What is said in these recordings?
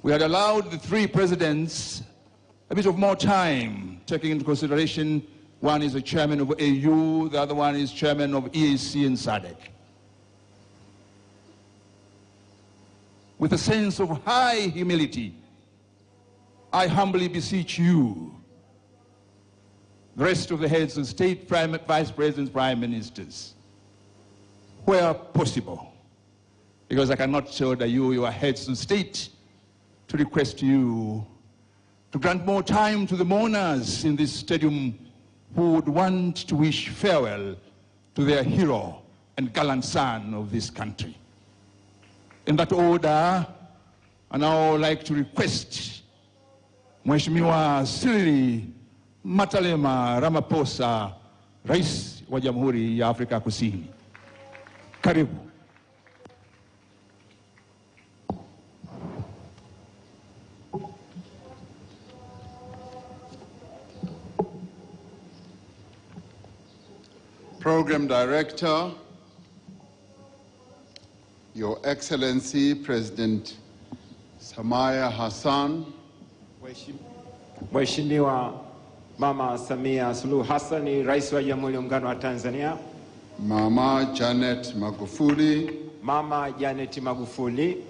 We had allowed the three presidents a bit of more time, taking into consideration one is the chairman of AU, the other one is chairman of EAC and SADC. With a sense of high humility, I humbly beseech you, the rest of the heads of state, vice presidents, prime ministers, where possible, because I cannot order you, your heads of state, to request you to grant more time to the mourners in this stadium who would want to wish farewell to their hero and gallant son of this country. In that order, I now like to request Mheshimiwa Cyril Matalema Ramaphosa, Rais wa Jamhuri ya Afrika Kusini. Karibu. Program Director, Your Excellency President Samia Hassan, Mheshimiwa Mama Samia Suluhu Hassan, Rais wa Jamhuri ya Muungano wa Tanzania, Mama Janet Magufuli, Mama Janet Magufuli,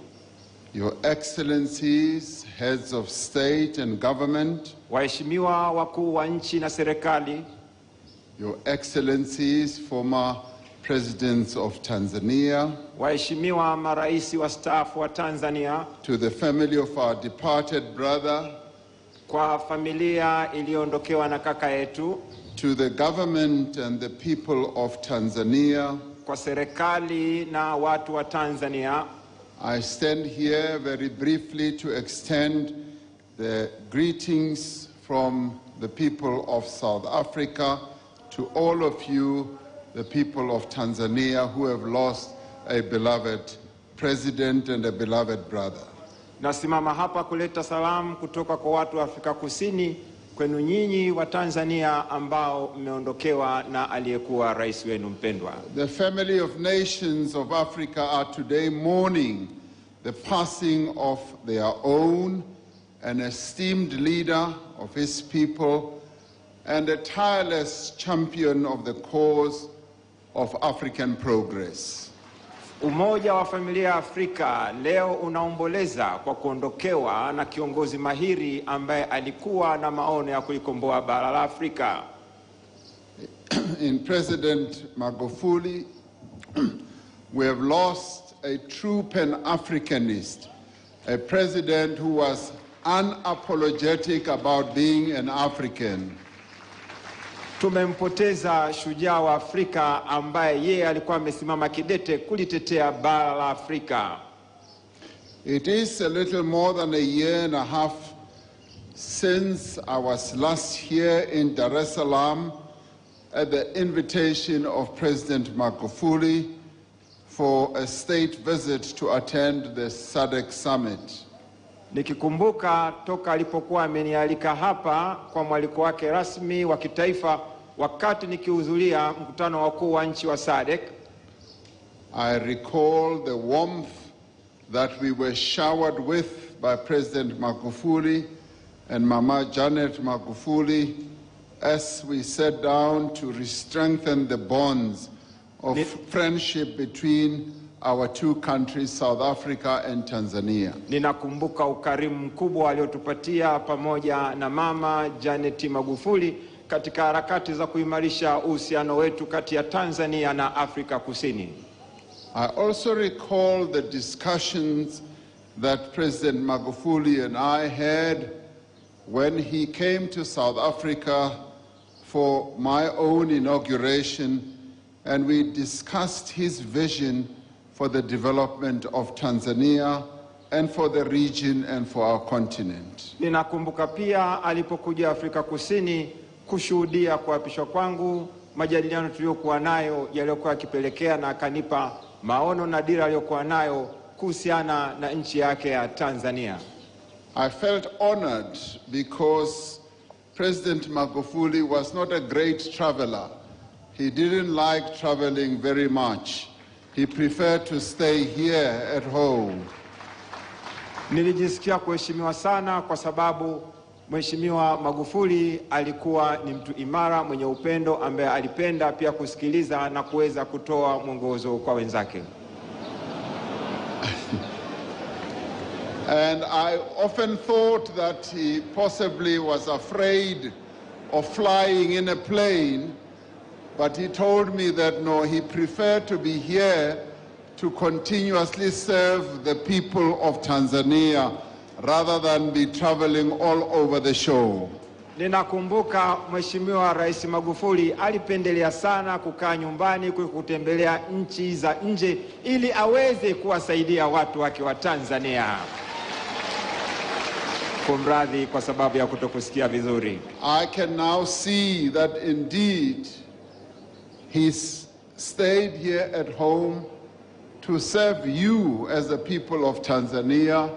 Your Excellencies, Heads of State and Government, Waheshimiwa wakuu wa nchi na serikali, Your Excellencies, former Presidents of Tanzania, Waheshimiwa maraisi wastaafu wa Tanzania, to the family of our departed brother, kwa familia iliyoondokewa na kaka yetu, to the government and the people of Tanzania, kwa serikali na watu wa Tanzania. I stand here very briefly to extend the greetings from the people of South Africa to all of you, the people of Tanzania who have lost a beloved president and a beloved brother. Nasimama hapa kuleta salamu kutoka kwa watu wa Afrika Kusini kwenu nyinyi wa Tanzania ambao mmeondokewa na aliyekuwa rais wenu mpendwa. The family of nations of Africa are today mourning the passing of their own, an esteemed leader of his people, and a tireless champion of the cause of African progress. Umoja wa familia ya Afrika leo unaomboleza kwa kuondokewa na kiongozi mahiri ambaye alikuwa na maono ya kulikomboa bara la Afrika. In President Magufuli, we have lost a true Pan-Africanist, a president who was unapologetic about being an African. Tumempoteza shujaa wa Afrika ambaye yeye alikuwa amesimama kidete kulitetea bara la Afrika. It is a little more than a year and a half since I was last here in Dar es Salaam at the invitation of President Magufuli for a state visit to attend the SADC summit. Nikikumbuka toka alipokuwa amenialika hapa kwa mwaliko wake rasmi wa kitaifa wakati nikihudhuria mkutano wakuu wa nchi wa SADC. I recall the warmth that we were showered with by President Magufuli and Mama Janet Magufuli as we sat down to re-strengthen the bonds of friendship between our two countries, South Africa and Tanzania. Ninakumbuka ukarimu mkubwa aliotupatia pamoja na Mama Janet Magufuli katika harakati za kuimarisha uhusiano wetu kati ya Tanzania na Afrika Kusini. I also recall the discussions that President Magufuli and I had when he came to South Africa for my own inauguration, and we discussed his vision for the development of Tanzania and for the region and for our continent. Ninakumbuka pia alipokuja Afrika Kusini kushuhudia kuapishwa kwangu, majadiliano tuliyokuwa nayo yaliyokuwa yakipelekea na akanipa maono na dira aliyokuwa nayo kuhusiana na nchi yake ya Tanzania. I felt honored because President Magufuli was not a great traveler. He didn't like traveling very much. He preferred to stay here at home. Nilijisikia kuheshimiwa sana kwa sababu Mheshimiwa Magufuli alikuwa ni mtu imara mwenye upendo ambaye alipenda pia kusikiliza na kuweza kutoa mwongozo kwa wenzake. And I often thought that he possibly was afraid of flying in a plane, but he told me that no, he preferred to be here to continuously serve the people of Tanzania rather than be traveling all over the show. Ninakumbuka Mheshimiwa Rais Magufuli alipendelea sana kukaa nyumbani kutembelea nchi za nje ili aweze kuwasaidia watu wake wa Tanzania. Kumradhi kwa sababu ya kutokusikia vizuri. I can now see that indeed he stayed here at home to serve you as the people of Tanzania,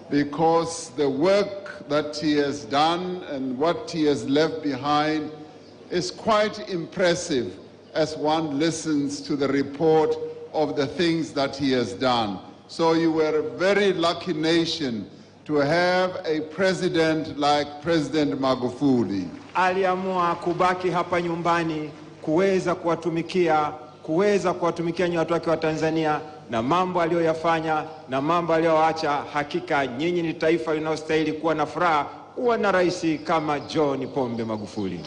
because the work that he has done and what he has left behind is quite impressive as one listens to the report of the things that he has done. So you were a very lucky nation to have a president like President Magufuli. Aliamua kubaki hapa nyumbani kuweza kuwatumikia watu wake wa Tanzania, na mambo aliyoyafanya na mambo aliyoacha. Hakika nyinyi ni taifa linalostahili kuwa na furaha kuwa na rais kama John Pombe Magufuli.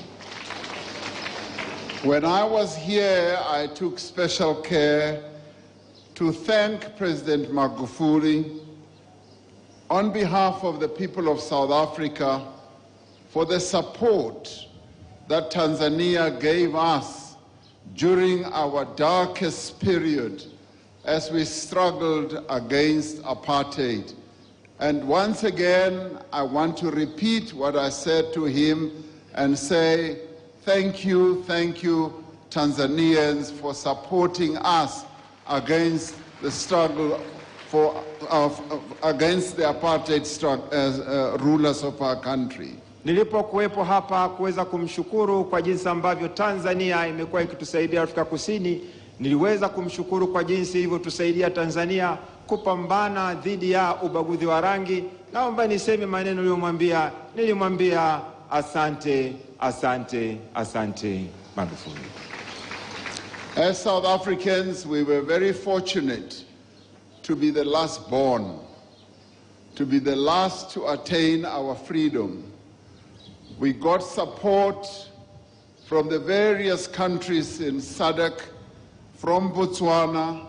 When I was here, I took special care to thank President Magufuli on behalf of the people of South Africa for the support that Tanzania gave us during our darkest period as we struggled against apartheid. And once again, I want to repeat what I said to him and say, thank you, Tanzanians, for supporting us against the struggle against the apartheid rulers of our country. Nilipokuwepo hapa kuweza kumshukuru kwa jinsi ambavyo Tanzania imekuwa ikitusaidia Afrika Kusini, niliweza kumshukuru kwa jinsi ilivyotusaidia Tanzania kupambana dhidi ya ubaguzi wa rangi. Naomba niseme maneno nilimwambia asante Magufuli. As South Africans, we were very fortunate to be the last born, to be the last to attain our freedom. We got support from the various countries in SADC, from Botswana,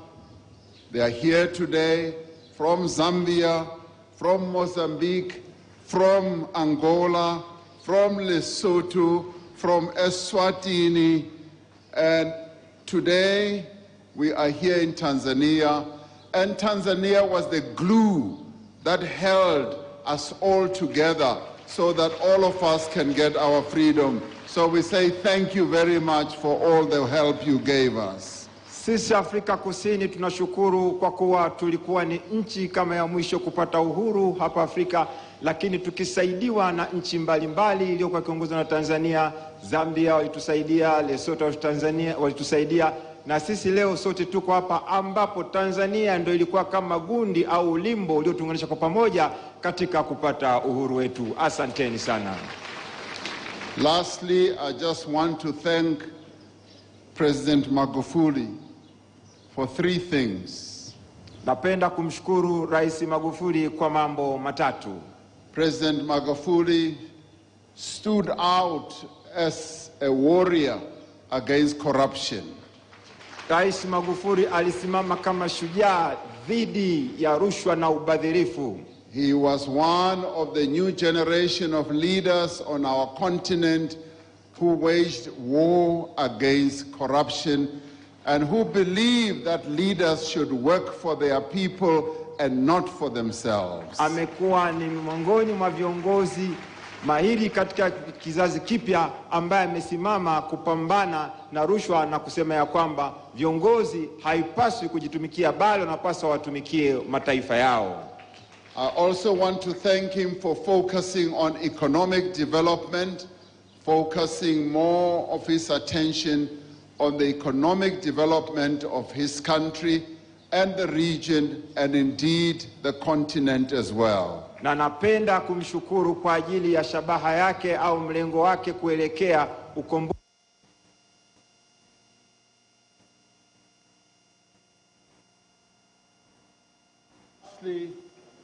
they are here today, from Zambia, from Mozambique, from Angola, from Lesotho, from Eswatini, and today we are here in Tanzania, and Tanzania was the glue that held us all together so that all of us can get our freedom. So we say thank you very much for all the help you gave us. Sisi Afrika Kusini tunashukuru kwa kuwa tulikuwa ni nchi kama ya mwisho kupata uhuru hapa Afrika, lakini tukisaidiwa na nchi mbalimbali iliyokuwa kiongozwa na Tanzania. Zambia walitusaidia, Lesotho walitusaidia, na sisi leo sote tuko hapa ambapo Tanzania ndio ilikuwa kama gundi au limbo uliotuunganisha kwa pamoja katika kupata uhuru wetu. Asanteni sana. Lastly, I just want to thank President Magufuli for three things. Napenda kumshukuru Rais Magufuli kwa mambo matatu. President Magufuli stood out as a warrior against corruption. Rais Magufuli alisimama kama shujaa dhidi ya rushwa na ubadhirifu. He was one of the new generation of leaders on our continent who waged war against corruption and who believed that leaders should work for their people and not for themselves. Amekuwa ni miongoni mwa viongozi mahiri katika kizazi kipya ambaye amesimama kupambana na rushwa na kusema ya kwamba viongozi haipaswi kujitumikia bali wanapaswa watumikie mataifa yao. I also want to thank him for focusing on economic development, focusing more of his attention on the economic development of his country and the region, and indeed the continent as well. Na napenda kumshukuru kwa ajili ya shabaha yake au mlengo wake kuelekea ukombozi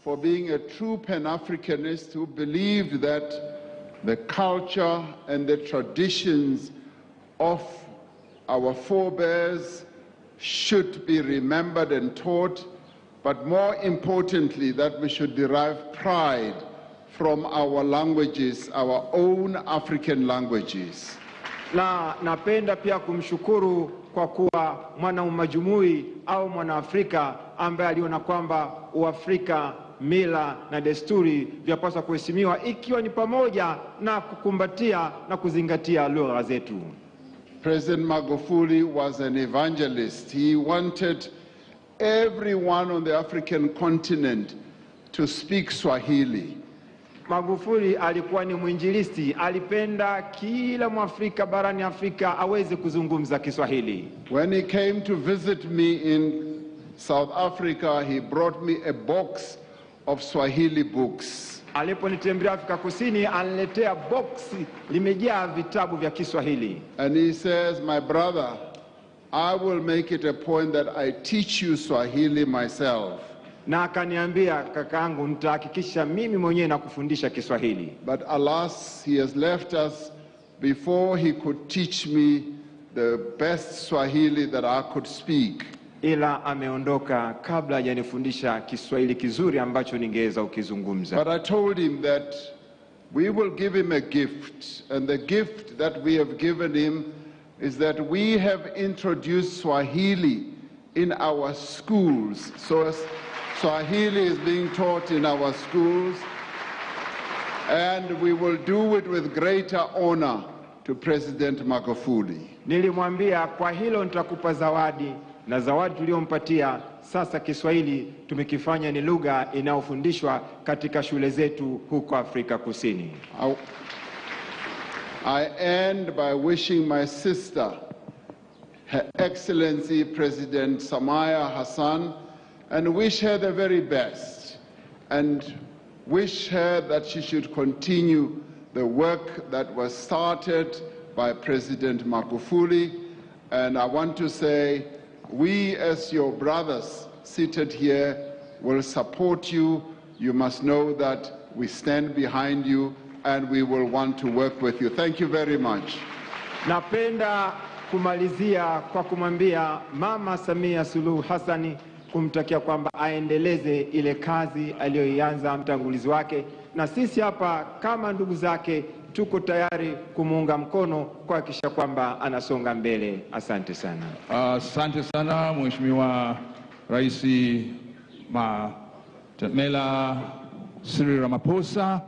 for being a true Pan-Africanist who believed that the culture and the traditions of our forebears should be remembered and taught, but more importantly, that we should derive pride from our languages, our own African languages. Na napenda pia kumshukuru kwa kuwa mwana umajumui au mwana Afrika ambaye aliona kwamba Uafrika, mila na desturi vyapaswa kuheshimiwa, ikiwa ni pamoja na kukumbatia na kuzingatia lugha zetu. President Magufuli was an evangelist. He wanted everyone on the African continent to speak Swahili. Magufuli alikuwa ni mwinjilisti, alipenda kila Mwafrika barani Afrika aweze kuzungumza Kiswahili. When he came to visit me in South Africa, he brought me a box of Swahili books. Aliponitembelea Afrika Kusini, aliniletea boksi limejaa vitabu vya Kiswahili. And he says, "My brother, I will make it a point that I teach you Swahili myself." Na akaniambia, kakaangu, nitahakikisha mimi mwenyewe nakufundisha Kiswahili. But alas, he has left us before he could teach me the best Swahili that I could speak. Ila ameondoka kabla hajanifundisha Kiswahili kizuri ambacho ningeweza ukizungumza. But I told him that we will give him a gift, and the gift that we have given him is that we have introduced Swahili in our schools. So Swahili is being taught in our schools, and we will do it with greater honor to President Magufuli. Nilimwambia kwa hilo nitakupa zawadi, na zawadi tuliyompatia sasa Kiswahili tumekifanya ni lugha inayofundishwa katika shule zetu huko Afrika Kusini. I end by wishing my sister, Her Excellency President Samia Hassan, and wish her the very best, and wish her that she should continue the work that was started by President Magufuli. And I want to say, we as your brothers seated here will support you. You must know that we stand behind you and we will want to work with you. Thank you very much. Napenda kumalizia kwa kumwambia Mama Samia Suluhu Hassani, kumtakia kwamba aendeleze ile kazi aliyoianza mtangulizi wake, na sisi hapa kama ndugu zake tuko tayari kumuunga mkono kuhakikisha kwamba anasonga mbele. Asante sana. Asante sana Mheshimiwa Rais Matamela Cyril Ramaphosa.